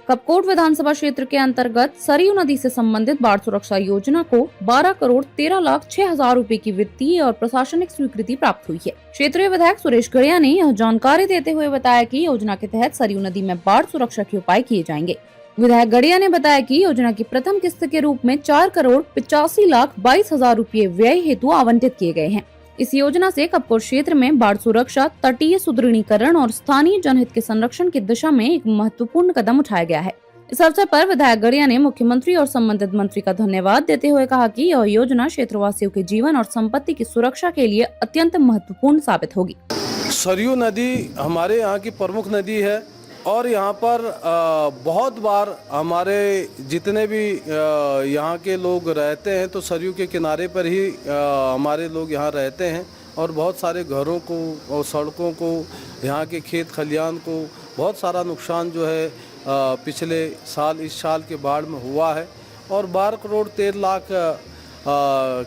कपकोट विधानसभा क्षेत्र के अंतर्गत सरयू नदी से संबंधित बाढ़ सुरक्षा योजना को 12 करोड़ 13 लाख 6 हजार रूपए की वित्तीय और प्रशासनिक स्वीकृति प्राप्त हुई है। क्षेत्रीय विधायक सुरेश गड़िया ने यह जानकारी देते हुए बताया कि योजना के तहत सरयू नदी में बाढ़ सुरक्षा के उपाय किए जाएंगे। विधायक गड़िया ने बताया कि योजना की प्रथम किस्त के रूप में 4 करोड़ 85 लाख 22 हजार रूपए व्यय हेतु आवंटित किए गए हैं। इस योजना से कपकोट क्षेत्र में बाढ़ सुरक्षा, तटीय सुदृढ़ीकरण और स्थानीय जनहित के संरक्षण की दिशा में एक महत्वपूर्ण कदम उठाया गया है। इस अवसर पर विधायक गड़िया ने मुख्यमंत्री और संबंधित मंत्री का धन्यवाद देते हुए कहा कि यह योजना क्षेत्रवासियों के जीवन और संपत्ति की सुरक्षा के लिए अत्यंत महत्वपूर्ण साबित होगी। सरयू नदी हमारे यहाँ की प्रमुख नदी है और यहाँ पर बहुत बार हमारे जितने भी यहाँ के लोग रहते हैं तो सरयू के किनारे पर ही हमारे लोग यहाँ रहते हैं और बहुत सारे घरों को और सड़कों को, यहाँ के खेत खलियान को बहुत सारा नुकसान जो है पिछले साल इस साल के बाढ़ में हुआ है। और 12 करोड़ 13 लाख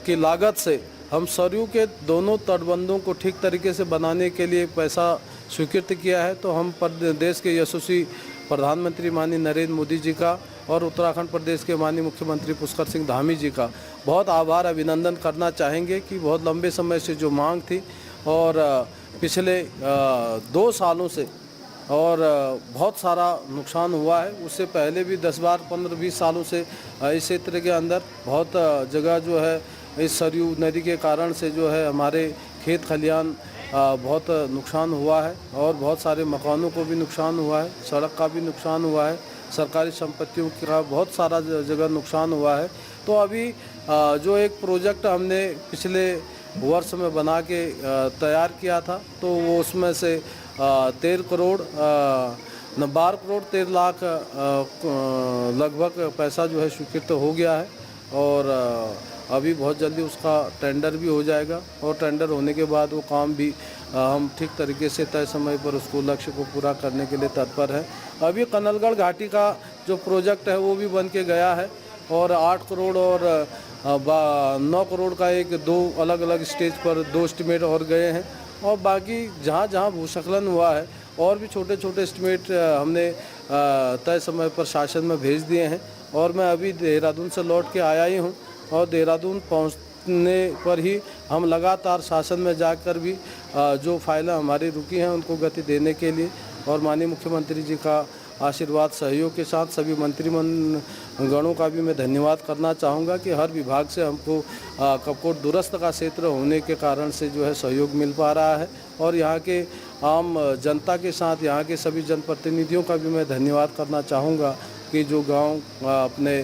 की लागत से हम सरयू के दोनों तटबंधों को ठीक तरीके से बनाने के लिए पैसा स्वीकृत किया है। तो हम देश के यशस्वी प्रधानमंत्री माननीय नरेंद्र मोदी जी का और उत्तराखंड प्रदेश के माननीय मुख्यमंत्री पुष्कर सिंह धामी जी का बहुत आभार अभिनंदन करना चाहेंगे कि बहुत लंबे समय से जो मांग थी और पिछले 2 सालों से और बहुत सारा नुकसान हुआ है। उससे पहले भी 10 बार 15-20 सालों से इस क्षेत्र के अंदर बहुत जगह जो है इस सरयू नदी के कारण से जो है हमारे खेत खलियान बहुत नुकसान हुआ है और बहुत सारे मकानों को भी नुकसान हुआ है, सड़क का भी नुकसान हुआ है, सरकारी संपत्तियों का बहुत सारा जगह नुकसान हुआ है। तो अभी जो एक प्रोजेक्ट हमने पिछले वर्ष में बना के तैयार किया था तो वो उसमें से 12 करोड़ 13 लाख लगभग पैसा जो है स्वीकृत हो गया है और अभी बहुत जल्दी उसका टेंडर भी हो जाएगा और टेंडर होने के बाद वो काम भी हम ठीक तरीके से तय समय पर उसको लक्ष्य को पूरा करने के लिए तत्पर है। अभी कनलगढ़ घाटी का जो प्रोजेक्ट है वो भी बन के गया है और 8 करोड़ और 9 करोड़ का दो अलग अलग स्टेज पर 2 एस्टीमेट और गए हैं और बाकी जहाँ जहाँ भूस्खलन हुआ है और भी छोटे छोटे एस्टीमेट हमने तय समय पर शासन में भेज दिए हैं। और मैं अभी देहरादून से लौट के आया ही हूँ और देहरादून पहुंचने पर ही हम लगातार शासन में जाकर भी जो फाइलें हमारी रुकी हैं उनको गति देने के लिए और माननीय मुख्यमंत्री जी का आशीर्वाद सहयोग के साथ सभी मंत्रिगणों का भी मैं धन्यवाद करना चाहूँगा कि हर विभाग से हमको कपकोट दूरस्थ का क्षेत्र होने के कारण से जो है सहयोग मिल पा रहा है। और यहाँ के आम जनता के साथ यहाँ के सभी जनप्रतिनिधियों का भी मैं धन्यवाद करना चाहूँगा कि जो गाँव अपने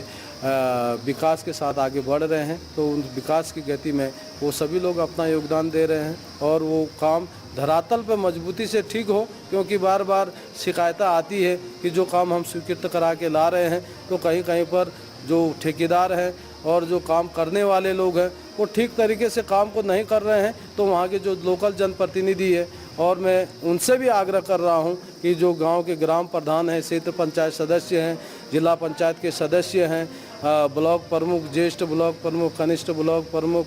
विकास के साथ आगे बढ़ रहे हैं तो उन विकास की गति में वो सभी लोग अपना योगदान दे रहे हैं और वो काम धरातल पर मजबूती से ठीक हो, क्योंकि बार बार शिकायतें आती है कि जो काम हम स्वीकृत करा के ला रहे हैं तो कहीं कहीं पर जो ठेकेदार हैं और जो काम करने वाले लोग हैं वो ठीक तरीके से काम को नहीं कर रहे हैं। तो वहाँ के जो लोकल जनप्रतिनिधि है और मैं उनसे भी आग्रह कर रहा हूँ कि जो गांव के ग्राम प्रधान हैं, क्षेत्र पंचायत सदस्य हैं, जिला पंचायत के सदस्य हैं, ब्लॉक प्रमुख, ज्येष्ठ ब्लॉक प्रमुख, कनिष्ठ ब्लॉक प्रमुख,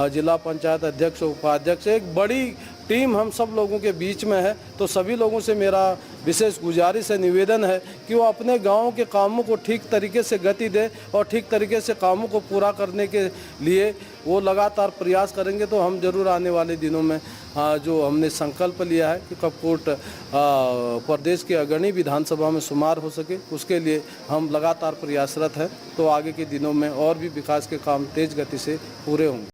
जिला पंचायत अध्यक्ष, उपाध्यक्ष, एक बड़ी टीम हम सब लोगों के बीच में है। तो सभी लोगों से मेरा विशेष गुजारिश है, निवेदन है कि वो अपने गांव के कामों को ठीक तरीके से गति दे और ठीक तरीके से कामों को पूरा करने के लिए वो लगातार प्रयास करेंगे। तो हम जरूर आने वाले दिनों में जो हमने संकल्प लिया है कि कपकोट प्रदेश के अग्रणी विधानसभा में शुमार हो सके, उसके लिए हम लगातार प्रयासरत हैं। तो आगे के दिनों में और भी विकास के काम तेज गति से पूरे होंगे।